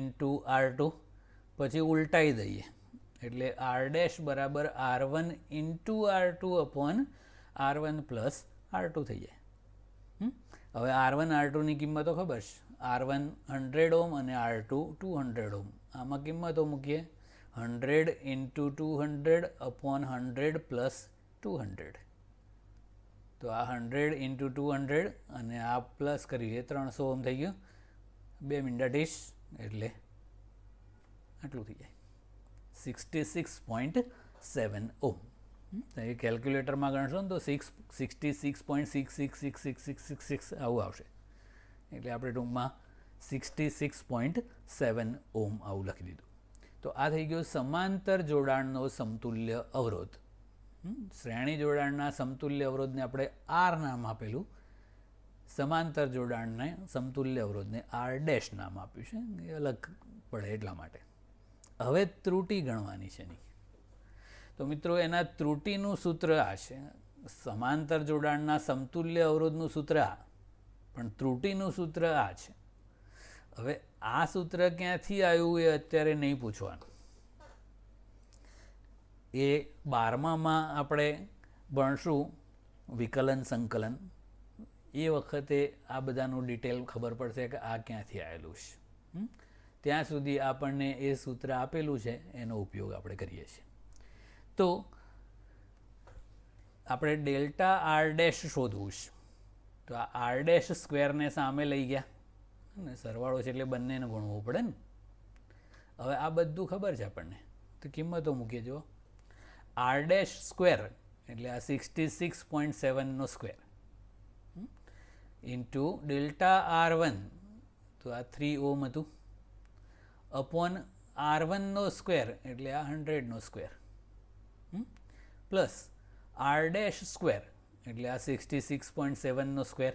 R2. પછી ઉલટાઈ દઈએ એટલે R' = R1 × R2/R1 + R2 થઈ જાય. હવે R1 R2ની કિંમતો ખબર છે. R1 100 ઓમ અને R2 200 ઓમ. આમાં કિંમતો મૂકીએ 100 × 200/100 + 200. તો આ 100 × 200 અને આ પ્લસ કરીએ 300 ઓમ થઈ ગયું. 2 મિનિટ એટલે આટલું થઈ જાય 66.7 ઓમ. એ કેલ્ક્યુલેટરમાં ગણશો ને તો 66.66666666 આવું આવશે. એટલે આપણે ટૂંકમાં 66.7 ઓમ આવું લખી દીધું. તો આ થઈ ગયો સમાંતર જોડાણનો સમતુલ્ય અવરોધ. શ્રેણી જોડાણના સમતુલ્ય અવરોધને આપણે R નામ આપેલું, સમાંતર જોડાણને સમતુલ્ય અવરોધને R' નામ આપ્યું છે. એ અલગ પડે એટલા માટે. હવે ત્રુટી ગણવાની છે નહીં. તો મિત્રો એના ત્રુટીનું સૂત્ર આ છે. સમાંતર જોડાણના સમતુલ્ય અવરોધનું સૂત્ર આ, પણ ત્રુટીનું સૂત્ર આ છે. હવે આ સૂત્ર ક્યાંથી આવ્યું એ અત્યારે નહીં પૂછવાનું. એ 12માં આપણે ભણશું વિકલન સંકલન. એ વખતે આ બધાનું ડિટેલ ખબર પડશે કે આ ક્યાંથી આવેલું છે. ત્યાં સુધી આપણને એ સૂત્ર આપેલું છે એનો ઉપયોગ આપણે કરીએ છીએ. તો આપણે ડેલ્ટા R' શોધવું છે. તો આ આર ડેશ સ્ક્વેરને સામે લઈ ગયા ને, સરવાળો છે એટલે બંનેને ગુણવું પડે ને. હવે આ બધું ખબર છે આપણને, તો કિંમતો મૂકીએ. જુઓ, આર ડેશ સ્ક્વેર એટલે આ 66.7નો સ્ક્વેર ઇન્ટુ ડેલ્ટા R1 તો આ 3 ઓહમ હતું, અપોન R1નો સ્ક્વેર એટલે આ 100નો square, plus R dash square એટલે આ 66.7નો સ્ક્વેર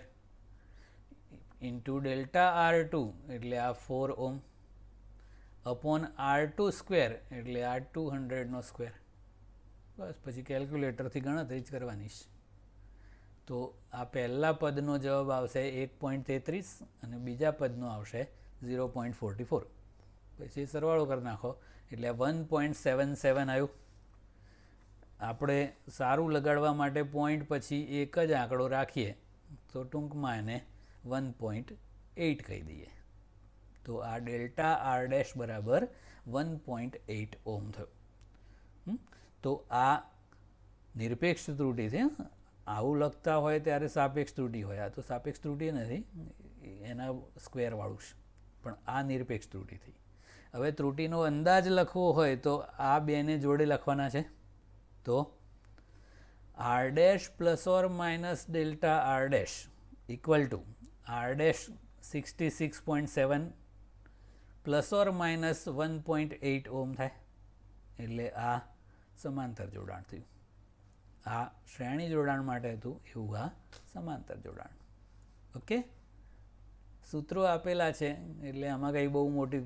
ઇન્ટુ ડેલ્ટા R2 એટલે આ 4 ઓહમ, અપોન R2 સ્ક્વેર એટલે આ 200નો સ્ક્વેર. બસ પછી કેલ્ક્યુલેટરથી ગણતરી જ કરવાની છે. તો આ પહેલા પદનો જવાબ આવશે 1.33 અને બીજા પદનો આવશે 0.44. પછી સરવાળો કરી નાખો એટલે 1.77 આવ્યું. આપણે સારું લગાડવા માટે પોઈન્ટ પછી એક જ આંકડો રાખીએ તો ટૂંકમાં એને 1.8 કહી દઈએ. તો આ ડેલ્ટા આર ડેશ બરાબર 1.8 ઓહમ થયું. તો આ નિરપેક્ષ ત્રુટિ છે. આવું લખતા હોય ત્યારે સાપેક્ષ ત્રુટિ હોય, આ તો સાપેક્ષ ત્રુટિ નથી, એના સ્ક્વેરવાળું છે, પણ આ નિરપેક્ષ ત્રુટિ થઈ. હવે ત્રુટિનો અંદાજ લખવો હોય તો આ બેને જોડે લખવાના છે. તો R dash plus or minus delta R dash equal to R dash 66.7 plus or minus 1.8 ohm થાય. એટલે આ સમાંતર જોડાણ થયું. આ શ્રેણી જોડાણ માટે હતું, એવું આ સમાંતર જોડાણ. ઓકે, સૂત્રો આપેલા છે એટલે આમાં કંઈ બહુ મોટી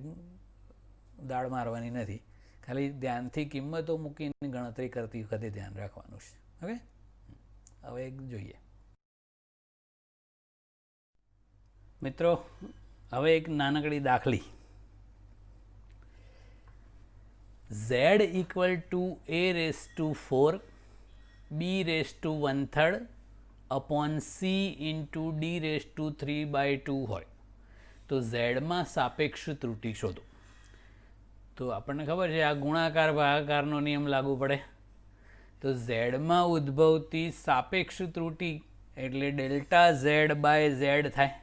દાળ મારવાની નથી, ખાલી ધ્યાનથી કિંમતો મૂકીને ગણતરી કરતી વખતે ધ્યાન રાખવાનું છે. ઓકે, હવે એક જોઈએ મિત્રો. હવે એક નાનકડી દાખલી. z equal to a⁴ b⁻1/3 upon c into d⁻3/2 હોય તો ઝેડમાં સાપેક્ષ ત્રુટિ શોધો. તો આપણને ખબર છે આ ગુણાકાર ભાગાકારનો નિયમ લાગુ પડે. તો ઝેડમાં ઉદ્ભવતી સાપેક્ષ ત્રુટિ એટલે ડેલ્ટા z/z થાય,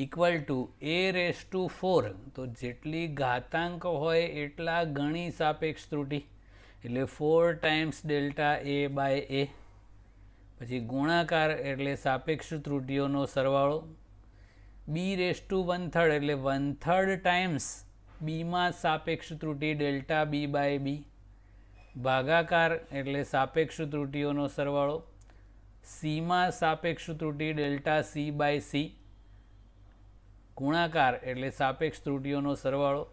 ઇક્વલ ટુ a⁴ તો જેટલી ઘાતાંક હોય એટલા ગણી સાપેક્ષ ત્રુટિ એટલે 4 ટાઈમ્સ ડેલ્ટા a/a, પછી ગુણાકાર એટલે સાપેક્ષ ત્રુટિઓનો સરવાળો, b⁻1/3 એટલે 1/3 ટાઈમ્સ બીમાં સાપેક્ષ ત્રુટિ ડેલ્ટા b/b, ભાગાકાર એટલે સાપેક્ષ ત્રુટિઓનો સરવાળો, સીમાં સાપેક્ષ ત્રુટિ ડેલ્ટા c/c, ગુણાકાર એટલે સાપેક્ષ ત્રુટિઓનો સરવાળો,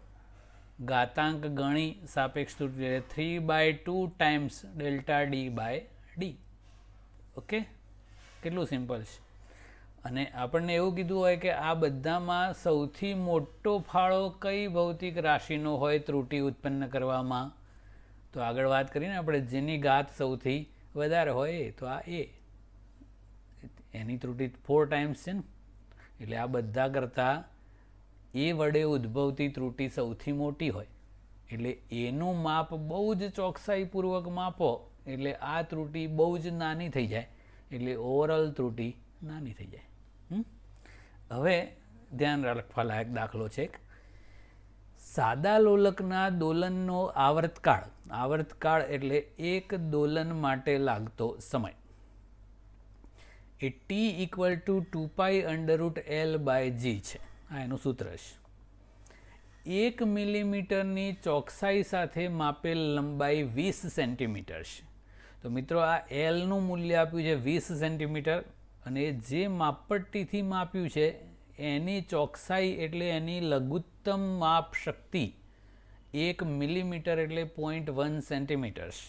ઘાતાંક ગણી સાપેક્ષ ત્રુટિ એટલે 3/2 ટાઈમ્સ ડેલ્ટા d/d. ઓકે, કેટલું સિમ્પલ છે. અને આપણને એવું કીધું હોય કે આ બધામાં સૌથી મોટો ફાળો કઈ ભૌતિક રાશિનો હોય ત્રુટિ ઉત્પન્ન કરવામાં, તો આગળ વાત કરીને આપણે જેની ઘાત સૌથી વધારે હોય તો આ એની ત્રુટિ 4 ટાઈમ્સ છે ને, એટલે આ બધા કરતાં એ વડે ઉદ્ભવતી ત્રુટિ સૌથી મોટી હોય એટલે એનું માપ બહુ જ ચોકસાઈપૂર્વક માપો એટલે આ ત્રુટિ બહુ જ નાની થઈ જાય, એટલે ઓવરઓલ ત્રુટિ નાની થઈ જાય. હવે ધ્યાન રાખવા લાયક દાખલો છે. સાદા લોલકના દોલનનો આવર્તકાળ એટલે એક દોલન માટે લાગતો સમય એ t ઇક્વલ ટુ 2π√L/g છે. આ એનું સૂત્ર છે. 1 મિલીમીટરની ચોકસાઈ સાથે માપેલ લંબાઈ 20 સેન્ટીમીટર છે. તો મિત્રો આ એલનું મૂલ્ય આપ્યું છે 20 સેન્ટીમીટર અને જે માપપટ્ટીથી માપ્યું છે એની ચોકસાઈ એટલે એની લઘુત્તમ માપ શક્તિ 1 મિલીમીટર એટલે 0.1 સેન્ટીમીટર છે.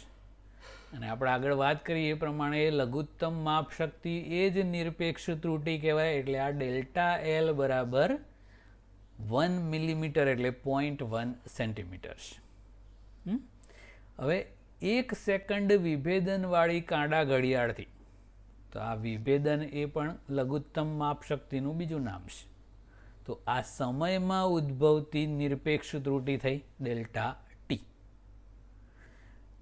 અને આપણે આગળ વાત કરીએ એ પ્રમાણે લઘુત્તમ માપ શક્તિ એ જ નિરપેક્ષ ત્રુટિ કહેવાય. એટલે આ ડેલ્ટા એલ બરાબર 1 મિલીમીટર એટલે 0.1 સેન્ટીમીટર છે. હવે 1 સેકન્ડ વિભેદનવાળી કાંડા ઘડિયાળથી, તો આ વિભેદન એ પણ લઘુત્તમ માપ શક્તિનું બીજું નામ છે. તો આ સમયમાં ઉદ્ભવતી નિરપેક્ષ ત્રુટિ થઈ ડેલ્ટા ટી.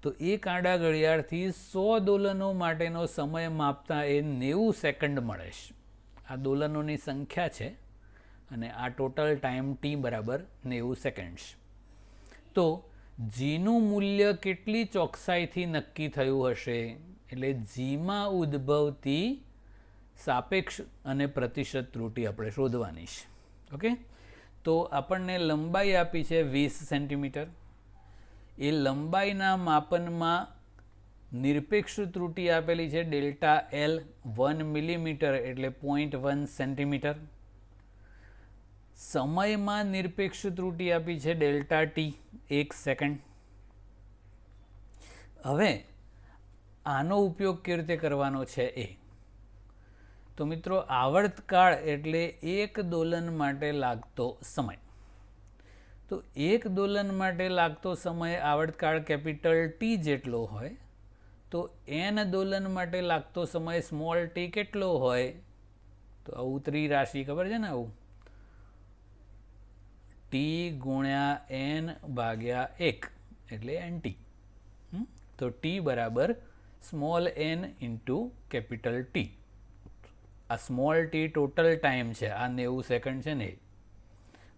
તો એક આડા ઘડિયાળથી 100 દોલનો માટેનો સમય માપતા એ 90 સેકન્ડ મળે છે. આ દોલનોની સંખ્યા છે અને આ ટોટલ ટાઈમ ટી બરાબર 90 સેકન્ડ છે. તો જીનું મૂલ્ય કેટલી ચોકસાઈથી નક્કી થયું હશે? એટલે જીમાં ઉદ્ભવતી સાપેક્ષ અને પ્રતિશત ત્રુટિ આપણે શોધવાની છે. ઓકે, તો આપણને લંબાઈ આપી છે 20 સેન્ટીમીટર. એ લંબાઈના માપનમાં નિરપેક્ષ ત્રુટિ આપેલી છે ડેલ્ટા એલ 1 મિલીમીટર એટલે 0.1 સેન્ટીમીટર. સમયમાં નિરપેક્ષ ત્રુટિ આપી છે ડેલ્ટા ટી 1 સેકન્ડ. હવે આનો ઉપયોગ કેવી રીતે કરવાનો છે એ તો મિત્રો, આવર્તકાળ એટલે એક દોલન માટે લાગતો સમય. તો એક દોલન માટે લાગતો સમય આવર્તકાળ કેપિટલ ટી જેટલો હોય તો એન દોલન માટે લાગતો સમય સ્મોલ ટી કેટલો હોય? તો આવું ત્રિરાશિ ખબર છે ને, આવું ટી ગુણ્યા એન ભાગ્યા 1 એટલે એન ટી. તો ટી બરાબર small n into capital T. આ સ્મોલ ટી ટોટલ ટાઈમ છે, આ 90 સેકન્ડ છે ને,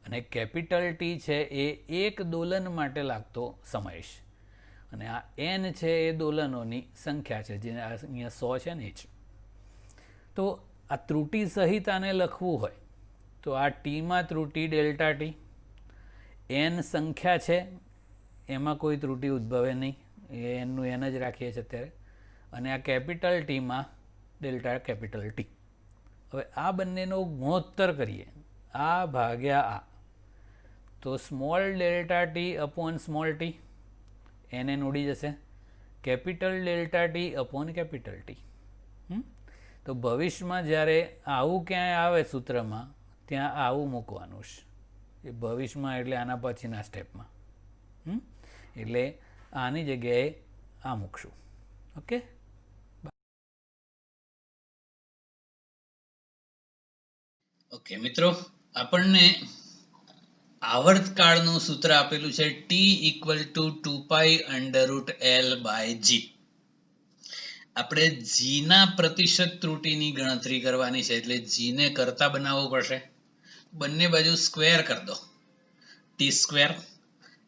અને કેપિટલ ટી છે એ એક દોલન માટે લાગતો સમય છે, અને આ એન છે એ દોલનોની સંખ્યા છે, જે અહીંયા 100 છે ને એ જ. તો આ ત્રુટિ સહિત આને લખવું હોય તો આ ટીમાં ત્રુટિ ડેલ્ટા ટી, એન સંખ્યા છે એમાં કોઈ ત્રુટિ ઉદ્ભવે નહીં, એનનું એન જ રાખીએ છીએ અત્યારે, અને આ કેપિટલ ટીમાં ડેલ્ટા કેપિટલ ટી. હવે આ બંનેનો ગુણોત્તર કરીએ, આ ભાગ્યા આ, તો small delta T upon small T, એને ઉડી જશે, capital delta T upon capital T. તો ભવિષ્યમાં જ્યારે આવું ક્યાંય આવે સૂત્રમાં ત્યાં આવું મૂકવાનું છે. એ ભવિષ્યમાં એટલે આના પછીના સ્ટેપમાં. એટલે આની જગ્યાએ આ મૂકશું. ઓકે, ઓકે મિત્રો, આપણને આવર્તકાળનું સૂત્ર આપેલું છે ટી ઇક્વલ ટુ 2π√L/g. આપણે જીના પ્રતિશત ત્રુટિની ગણતરી કરવાની છે, એટલે જીને કરતા બનાવવો પડશે. બંને બાજુ સ્ક્વેર કરી દો. ટી સ્ક્વેર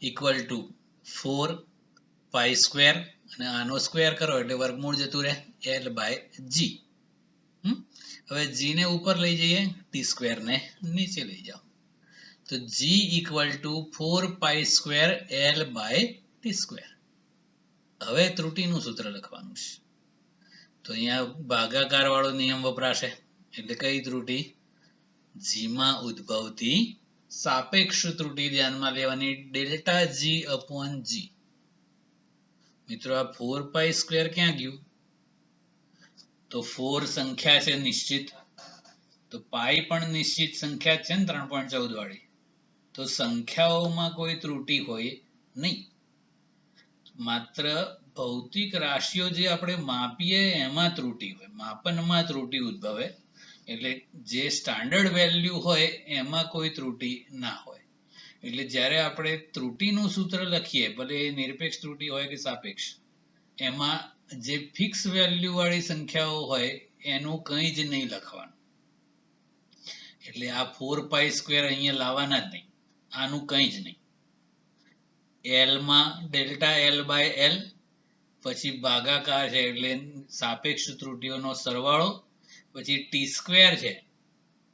ઇક્વલ ટુ 4π², અને આનો સ્ક્વેર કરો એટલે વર્ગમૂળ જતું રહે L/g. હવે જી ને ઉપર લઈ જઈએ, ટી સ્ક્વેર ને નીચે લઈ જાઓ, તો જી ઇક્વલ ટુ 4π² L/t². હવે ત્રુટિનું સૂત્ર લખવાનું છે. તો અહીંયા ભાગાકાર વાળો નિયમ વપરાશે, એટલે કઈ ત્રુટિ? જીમાં ઉદ્ભવતી સાપેક્ષ ત્રુટિ ધ્યાનમાં લેવાની, ડેલ્ટા જી અપોન જી. મિત્રો, આ 4π² ક્યાં ગયું? તો 4 સંખ્યા છે નિશ્ચિત, તો પાઈ પણ નિશ્ચિત સંખ્યા છે ને 3.14 વાળી. તો સંખ્યાઓમાં કોઈ ત્રુટિ હોય નહીં, માત્ર ભૌતિક રાશિઓ જે આપણે માપીએ એમાં ત્રુટિ હોય, માપનમાં ત્રુટિ ઉદ્ભવે. એટલે જે સ્ટાન્ડર્ડ વેલ્યુ હોય એમાં કોઈ ત્રુટિ ના હોય. એટલે જ્યારે આપણે ત્રુટિનું સૂત્ર લખીએ, ભલે એ નિરપેક્ષ ત્રુટિ હોય કે સાપેક્ષ, એમાં જે ફિક્સ વેલ્યુ વાળી સંખ્યાઓ હોય એનું કંઈ જ નહીં લખવાનું. એટલે આ 4π² અહીંયા લાવવાના જ નહીં, આનું કંઈ જ નહીં. એલમાં ડેલ્ટા L/L, પછી ભાગાકાર છે એટલે સાપેક્ષ ત્રુટિઓનો સરવાળો, પછી ટી સ્ક્વેર છે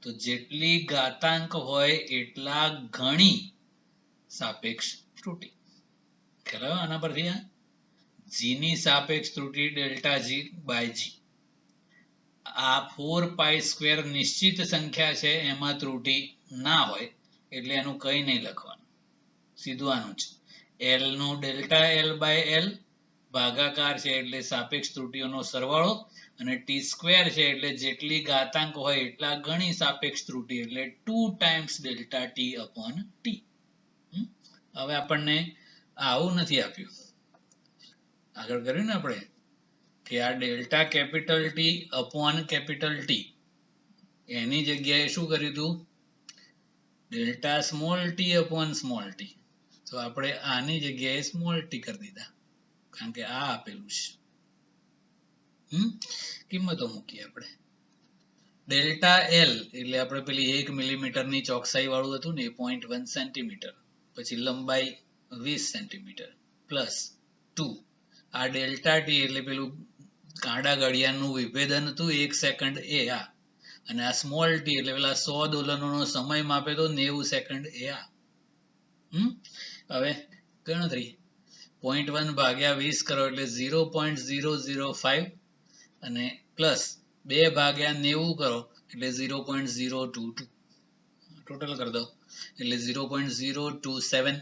તો જેટલી ઘાતાંક હોય એટલા ગણી સાપેક્ષ ત્રુટિ. ખ્યાલ આના પરથી જીની સાપેક્ષ ત્રુટિ ડેલ્ટા G/G. આ 4π² નિશ્ચિત સંખ્યા છે, એમાં ત્રુટિ ના હોય એટલે એનું કંઈ નહીં લખવાનું, સીધું આનું જ. એલ નું ડેલ્ટા L/L, ભાગાકાર છે એટલે સાપેક્ષ ત્રુટિઓનો સરવાળો, અને ટી સ્ક્વેર છે એટલે જેટલી ઘાતાંક હોય એટલા ગણી સાપેક્ષ ત્રુટિ, એટલે 2 times delta T upon T. હવે આપણને આવું નથી આપ્યું, આગળ કર્યું ને આપણે કે આ delta capital T upon capital T, એની જગ્યાએ શું કર્યું હતું? Delta small T upon small T. તો આપણે આની જગ્યાએ સ્મોલ ટી કરી દીધા. કારણ કે આ આપેલું છે. કિંમતો મૂકીએ આપણે. ડેલ્ટા એલ એટલે આપણે પેલી 1 મિલીમીટરની ચોકસાઈ વાળું હતું ને, 0.1 સેન્ટીમીટર, પછી લંબાઈ 20 સેન્ટીમીટર પ્લસ 2. આ ડેલ્ટા ટી એટલે પેલું કાંડા ઘડિયાળનું વિભેદન હતું 1 સેકન્ડ એ આ, અને આ સ્મોલ ટી એટલે પેલા 100 દોલનોનો સમય માપે તો 90 સેકન્ડ એ આ. હવે ગણતરી 0.1 ભાગ્યા 20 કરો એટલે 0.005 અને પ્લસ 2 ભાગ્યા 90 કરો એટલે 0.022. ટોટલ કરી દો એટલે 0.027.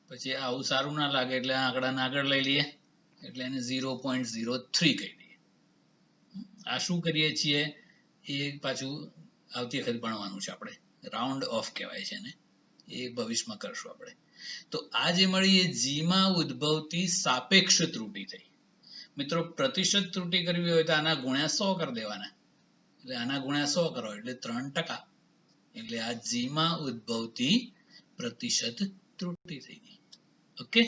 પછી આવું સારું ના લાગે એટલે આંકડાને આગળ લઈ લઈએ એટલે એને 0.03 કહી દઈએ. આ શું કરીએ છીએ એ પાછું આવતી વખત ભણવાનું છે આપણે. રાઉન્ડ ઓફ કહેવાય છે ને, એ ભવિષ્યમાં કરશું આપણે. તો આ જે મળી એ જીમાં ઉદ્ભવતી સાપેક્ષ ત્રુટિ થઈ. મિત્રો પ્રતિશત ત્રુટિ કરવી હોય તો આના ગુણ્યા 100 કરી દેવાના, એટલે આના ગુણ્યા 100 કરો એટલે 3%. એટલે આ જીમાં ઉદ્ભવતી પ્રતિશત ત્રુટિ થઈ ગઈ. ઓકે,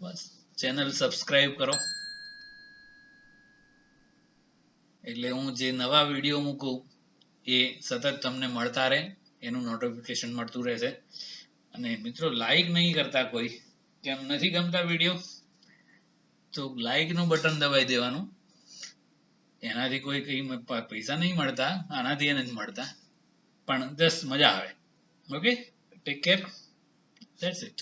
બસ ચેનલ સબસ્ક્રાઇબ કરો એટલે હું જે નવા વિડીયો મૂકું એ સતત તમને મળતા રહે, એનું નોટિફિકેશન મળતું રહેશે. અને મિત્રો લાઈક નહીં કરતા કોઈ, કેમ નથી ગમતા વિડીયો, તો લાઈક નું બટન દબાઈ દેવાનું. એનાથી કોઈ કઈ પૈસા નહીં મળતા, આનાથી નથી મળતા, પણ જસ્ટ મજા આવે. Okay, take care, that's it.